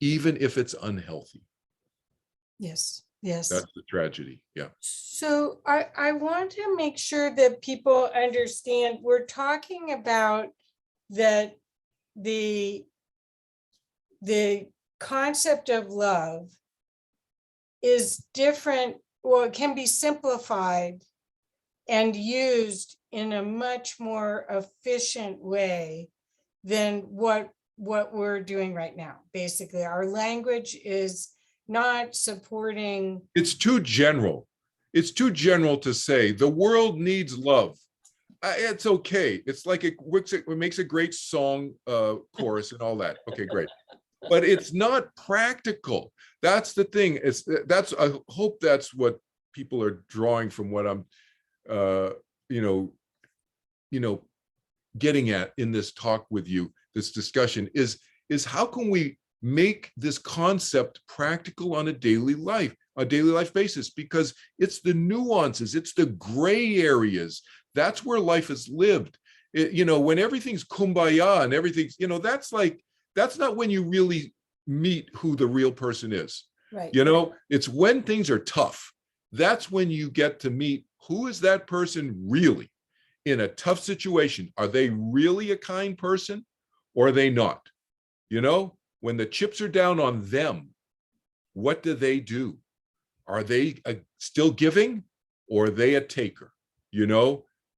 B: even if it's unhealthy.
C: Yes, yes.
B: That's the tragedy. Yeah.
C: So I want to make sure that people understand we're talking about that the concept of love is different, or it can be simplified and used in a much more efficient way than what we're doing right now. Basically, our language is not supporting.
B: It's too general. It's too general to say the world needs love. It's okay. It's like it makes a great song chorus and all that. Okay, great. But it's not practical. That's the thing. I hope that's what people are drawing from what I'm getting at in this talk with you, this discussion is how can we make this concept practical on a daily life basis? Because it's the nuances, it's the gray areas. That's where life is lived. When everything's kumbaya and everything's, that's not when you really meet who the real person is.
C: Right.
B: It's when things are tough. That's when you get to meet who is that person really in a tough situation. Are they really a kind person or are they not? When the chips are down on them, what do? Are they still giving or are they a taker?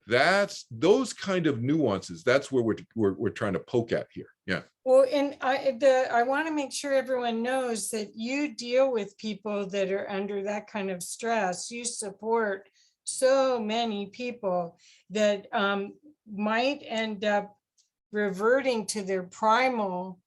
B: That's those kind of nuances. That's where we're trying to poke at here. Yeah.
C: Well, and I want to make sure everyone knows that you deal with people that are under that kind of stress. You support so many people that might end up reverting to their primal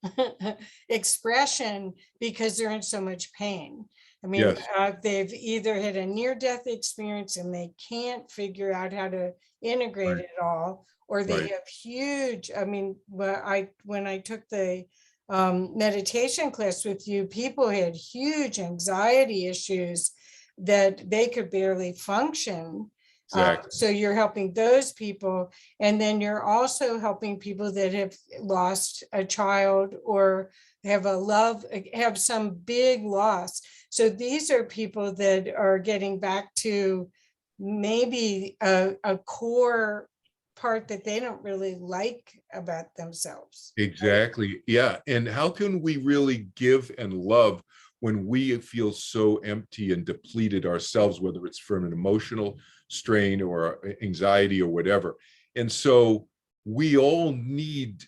C: expression because they're in so much pain. I mean,
B: Yes.
C: they've either had a near-death experience and they can't figure out how to integrate
B: Right.
C: it all, or they
B: Right.
C: have huge, I mean, when I took the meditation class with you, people had huge anxiety issues that they could barely function.
B: Exactly.
C: So you're helping those people, and then you're also helping people that have lost a child or have some big loss. So these are people that are getting back to maybe a core part that they don't really like about themselves.
B: Exactly. Yeah. And how can we really give and love when we feel so empty and depleted ourselves, whether it's from an emotional strain or anxiety or whatever? And so we all need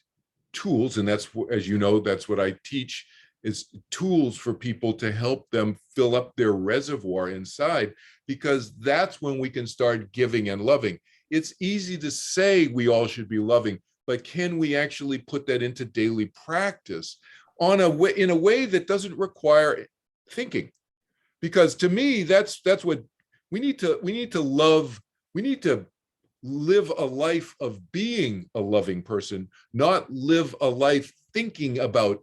B: tools. And that's, as you know, that's what I teach, is tools for people to help them fill up their reservoir inside, because that's when we can start giving and loving. It's easy to say we all should be loving, but can we actually put that into daily practice in a way that doesn't require thinking? Because to me, that's what we need to love. We need to live a life of being a loving person, not live a life thinking about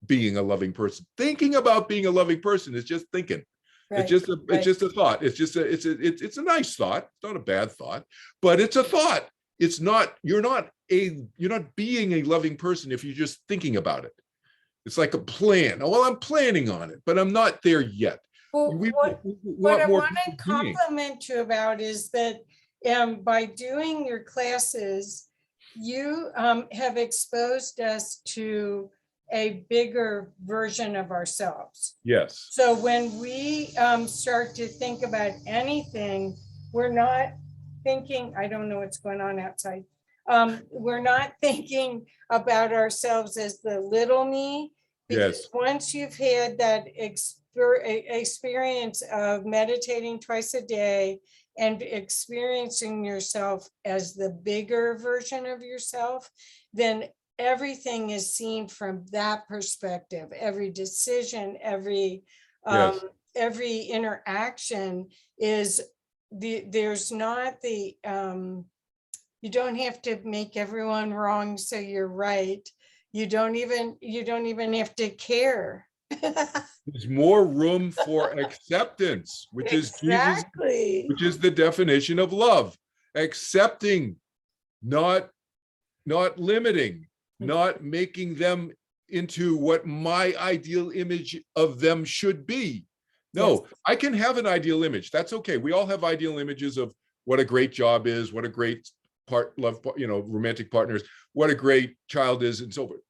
B: being a loving person. Thinking about being a loving person is just thinking.
C: Right,
B: It's just a thought. It's a nice thought. It's not a bad thought, but it's a thought. It's not, you're not being a loving person if you're just thinking about it. It's like a plan. Oh, well, I'm planning on it, but I'm not there yet.
C: Well,
B: We
C: what I
B: more
C: want to
B: people being.
C: compliment you about is that by doing your classes, you have exposed us to a bigger version of ourselves.
B: Yes.
C: So when we start to think about anything, we're not thinking, I don't know what's going on outside. We're not thinking about ourselves as the little me, because
B: Yes.
C: once you've had that experience of meditating twice a day and experiencing yourself as the bigger version of yourself, then everything is seen from that perspective. Every decision, every
B: Yes.
C: every interaction is there's not the you don't have to make everyone wrong so you're right. You don't even have to care.
B: There's more room for acceptance, which is Jesus,
C: Exactly.
B: which is the definition of love. Accepting, not limiting, not making them into what my ideal image of them should be. No,
C: Yes.
B: I can have an ideal image. That's okay. We all have ideal images of what a great job is, what a great romantic partners, what a great child is, and so forth,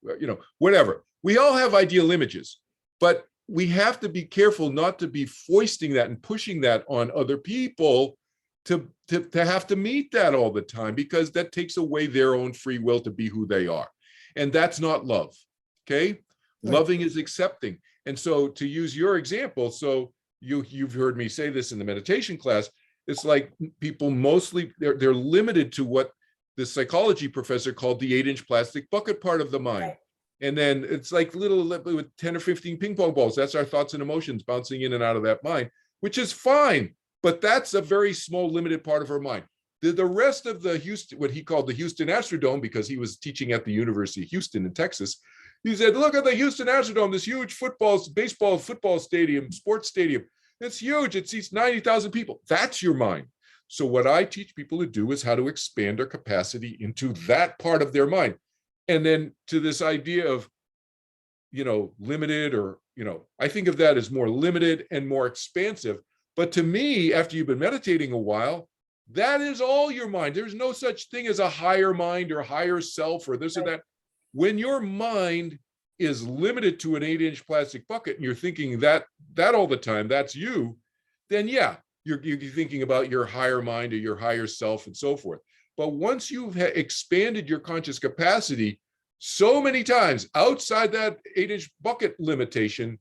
B: whatever. We all have ideal images, but we have to be careful not to be foisting that and pushing that on other people to have to meet that all the time, because that takes away their own free will to be who they are. And that's not love. Okay. Right. Loving is accepting. And so, to use your example, so you've heard me say this in the meditation class, it's like people mostly they're limited to what the psychology professor called the 8-inch plastic bucket part of the mind. Right. And then it's like little with 10 or 15 ping pong balls. That's our thoughts and emotions bouncing in and out of that mind, which is fine. But that's a very small, limited part of our mind. The rest of the Houston, what he called the Houston Astrodome, because he was teaching at the University of Houston in Texas, he said, look at the Houston Astrodome, this huge football stadium, sports stadium. It's huge. It seats 90,000 people. That's your mind. So what I teach people to do is how to expand their capacity into that part of their mind. And then to this idea of, limited, or, I think of that as more limited and more expansive. But to me, after you've been meditating a while, that is all your mind. There's no such thing as a higher mind or higher self or this or that. When your mind is limited to an 8-inch plastic bucket and you're thinking that all the time, that's you, then yeah, you're thinking about your higher mind or your higher self and so forth. But once you've expanded your conscious capacity so many times outside that 8-inch bucket limitation,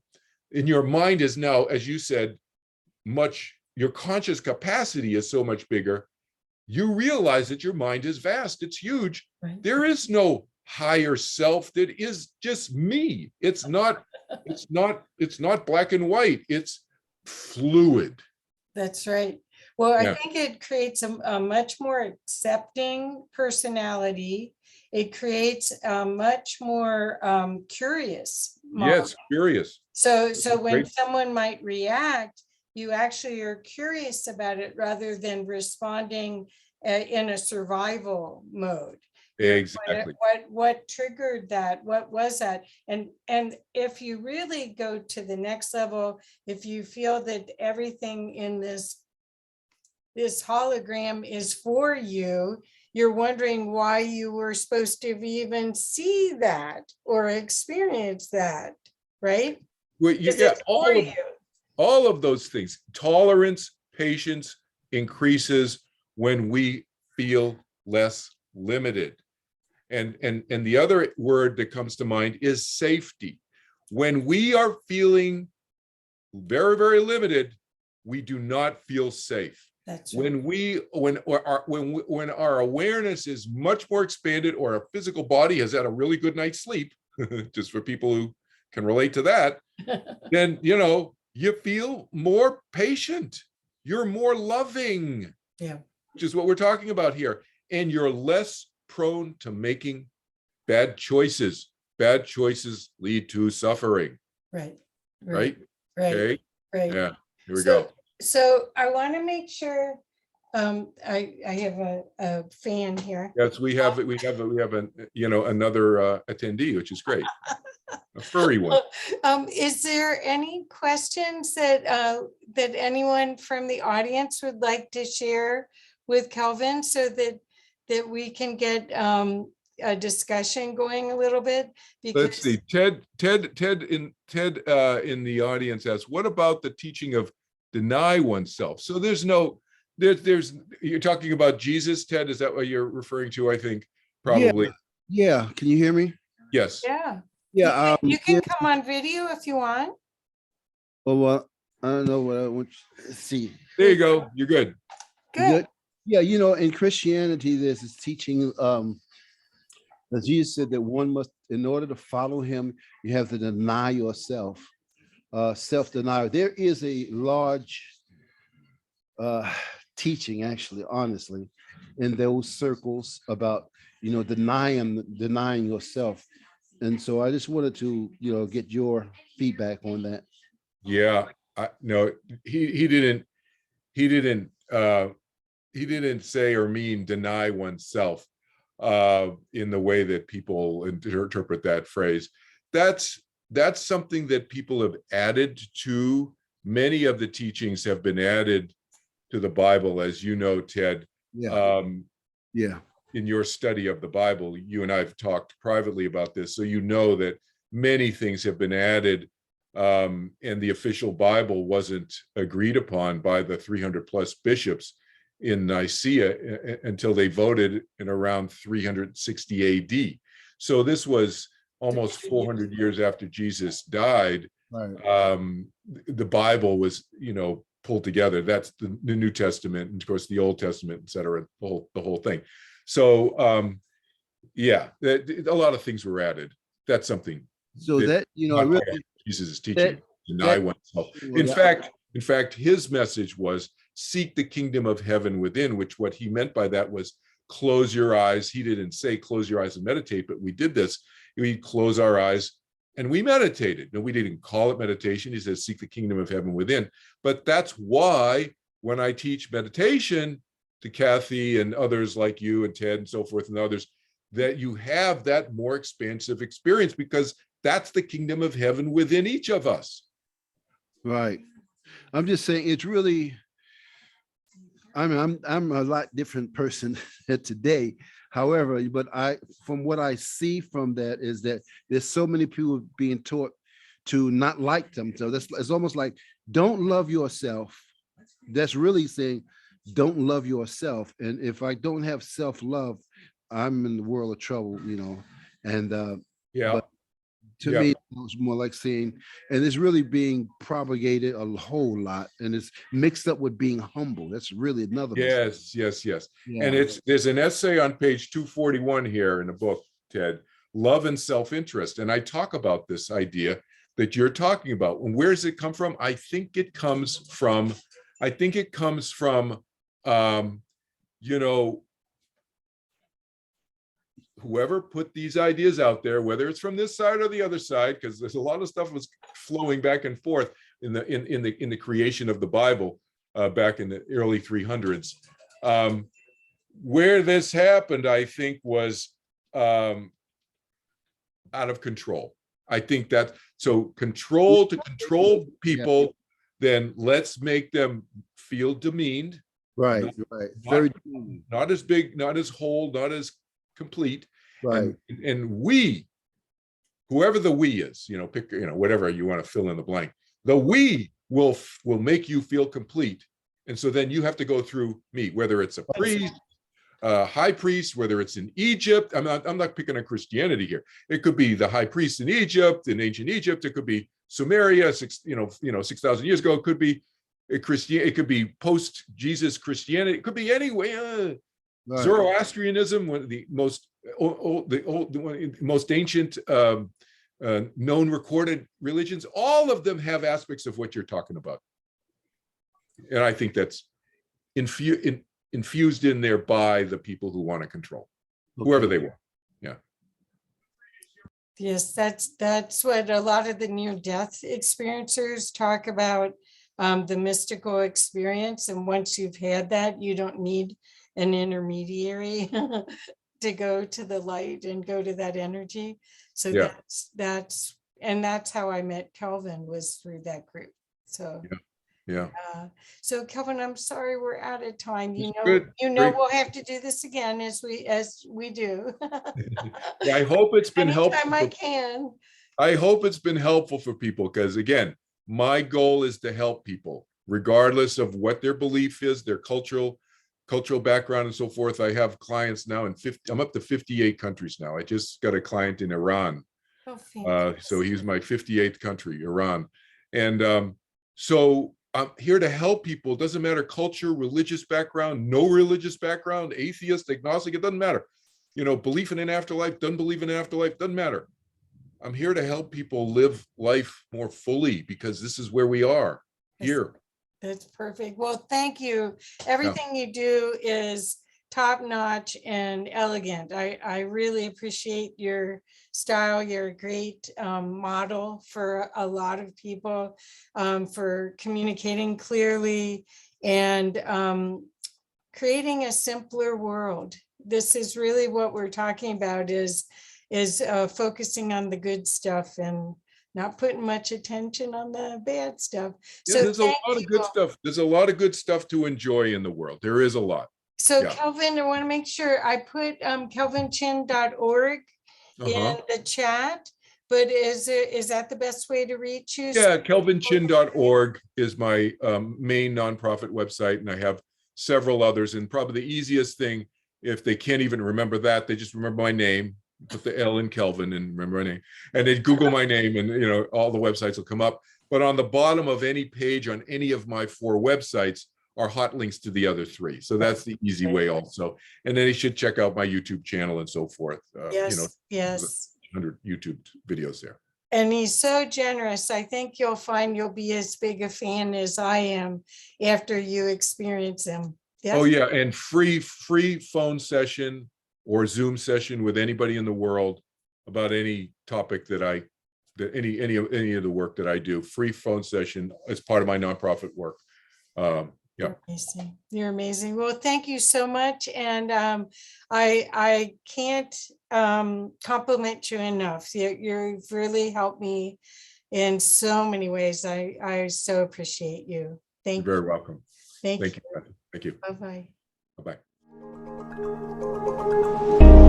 B: and your mind is now, as you said, your conscious capacity is so much bigger, you realize that your mind is vast. It's huge. Right. There is no higher self. That is just me. It's not black and white. It's fluid.
C: That's right. Well, I think it creates a much more accepting personality. It creates a much more curious mind.
B: Yes, curious.
C: So when someone might react, you actually are curious about it rather than responding in a survival mode.
B: Exactly.
C: What triggered that? What was that? And if you really go to the next level, if you feel that everything in this hologram is for you, you're wondering why you were supposed to even see that or experience that, right?
B: Well, all of those things. Tolerance, patience increases when we feel less limited. And the other word that comes to mind is safety. When we are feeling very, very limited, we do not feel safe. That's right. When our awareness is much more expanded, or our physical body has had a really good night's sleep, just for people who can relate to that, then you feel more patient. You're more loving. Yeah. Which is what we're talking about here. And you're less prone to making bad choices. Bad choices lead to suffering. Right. Okay. Right. Yeah. Here we go.
C: So I want to make sure I have a fan here.
B: Yes, we have another attendee, which is great. A furry one.
C: Is there any questions that anyone from the audience would like to share with Kelvin, so that we can get a discussion going a little bit?
B: Because let's see. Ted in the audience asks, what about the teaching of deny oneself? So there's you're talking about Jesus, Ted? Is that what you're referring to? I think probably.
D: Yeah. Can you hear me?
B: Yes.
C: Yeah. Yeah. You can come on video if you want.
D: Well, I don't know what I want. Let's see.
B: There you go. You're good.
C: Good.
D: Yeah, you know, in Christianity, there's this teaching, that Jesus said that one must, in order to follow him, you have to deny yourself, self-denial. There is a large uh, teaching, actually, honestly, in those circles about, you know, denying yourself. And so I just wanted to, you know, get your feedback on that.
B: Yeah, no, he didn't he didn't he didn't say or mean deny oneself in the way that people interpret that phrase. That's something that people have added to. Many of the teachings have been added to the Bible, as you know, Ted.
D: Yeah. Yeah.
B: In your study of the Bible, you and I have talked privately about this, so you know that many things have been added, and the official Bible wasn't agreed upon by the 300 plus bishops in Nicaea until they voted in around 360 AD. So this was almost 400 years after Jesus died.
D: Right.
B: The Bible was, you know, pulled together. That's the New Testament, and of course the Old Testament, et cetera, the whole thing. So yeah, a lot of things were added. That's something.
D: So that, you know, really,
B: Jesus is teaching, deny
D: that,
B: oneself.
D: well,
B: In fact, his message was seek the kingdom of heaven within, which what he meant by that was close your eyes. He didn't say close your eyes and meditate, but we did this. We close our eyes and we meditated. No, we didn't call it meditation. He says seek the kingdom of heaven within. But that's why when I teach meditation to Kathy and others like you and Ted and so forth and others, that you have that more expansive experience, because that's the kingdom of heaven within each of us.
D: right. I'm just saying it's really, I mean, I'm a lot different person today. However, but from what I see from that is that there's so many people being taught to not like them. So it's almost like, don't love yourself. That's really saying, don't love yourself. And if I don't have self-love, I'm in the world of trouble, you know. And
B: Yeah.
D: but to me, it's more like saying, and it's really being propagated a whole lot, and it's mixed up with being humble. That's really another
B: Yes.
D: Yeah.
B: And there's an essay on page 241 here in the book, Ted, Love and Self-Interest. And I talk about this idea that you're talking about. And where does it come from? I think it comes from, you know, whoever put these ideas out there, whether it's from this side or the other side, because there's a lot of stuff was flowing back and forth in the creation of the Bible back in the early 300s. Where this happened, I think, was out of control. I think that to control people, then let's make them feel demeaned.
D: Right.
B: Not as big, not as whole, not as complete.
D: Right.
B: And we, whoever the we is, you know, pick, you know, whatever you want to fill in the blank, the we will make you feel complete. And so then you have to go through me, whether it's a priest, high priest, whether it's in Egypt. I'm not picking on Christianity here. It could be the high priest in Egypt, in ancient Egypt. It could be Sumeria, 6,000 years ago. It could be it could be post Jesus Christianity. It could be anyway. Right. Zoroastrianism, one of the most ancient known recorded religions. All of them have aspects of what you're talking about, and I think that's infused in there by the people who want to control, whoever they want. Yeah.
C: Yes, that's what a lot of the near-death experiencers talk about, the mystical experience. And once you've had that, you don't need an intermediary to go to the light and go to that energy. So
B: yeah.
C: that's how I met Kelvin, was through that group. So
B: yeah.
C: So Kelvin, I'm sorry we're out of time. You know,
B: Great.
C: We'll have to do this again as we do.
B: Yeah, I hope it's been helpful.
C: I can.
B: I hope it's been helpful for people, because again, my goal is to help people, regardless of what their belief is, their cultural background and so forth. I have clients now in I'm up to 58 countries now. I just got a client in Iran. So he's my 58th country, Iran. And so I'm here to help people. It doesn't matter culture, religious background, no religious background, atheist, agnostic, it doesn't matter. You know, belief in an afterlife, doesn't believe in an afterlife, doesn't matter. I'm here to help people live life more fully because this is where we are here.
C: That's perfect. Well, thank you.
B: Yeah.
C: Everything you do is top notch and elegant. I really appreciate your style. You're a great model for a lot of people, for communicating clearly and creating a simpler world. This is really what we're talking about, is focusing on the good stuff and not putting much attention on the bad stuff.
B: Yeah,
C: So
B: there's a lot of good stuff. There's a lot of good stuff to enjoy in the world. There is a lot.
C: So
B: Yeah.
C: Kelvin, I want to make sure I put kelvinchin.org in
B: Uh-huh.
C: the chat, but is that the best way to reach you?
B: Yeah, kelvinchin.org is my main nonprofit website, and I have several others. And probably the easiest thing, if they can't even remember that, they just remember my name, put the L in Kelvin and remember my name, and they Google my name, and you know, all the websites will come up. But on the bottom of any page on any of my 4 websites are hot links to the other 3. So that's the easy way also. And then you should check out my YouTube channel and so forth.
C: Yes,
B: you know,
C: yes.
B: 100 YouTube videos there.
C: And he's so generous. I think you'll find you'll be as big a fan as I am after you experience him. Yes?
B: Oh yeah, and free phone session or Zoom session with anybody in the world about any topic that any of the work that I do. Free phone session as part of my nonprofit work. Yeah.
C: You're amazing. You're amazing. Well, thank you so much. And I can't compliment you enough. You've really helped me in so many ways. I so appreciate you. Thank
B: You're
C: you.
B: very welcome.
C: Thank
B: Thank
C: you.
B: you. Thank you.
C: Bye-bye.
B: Bye-bye.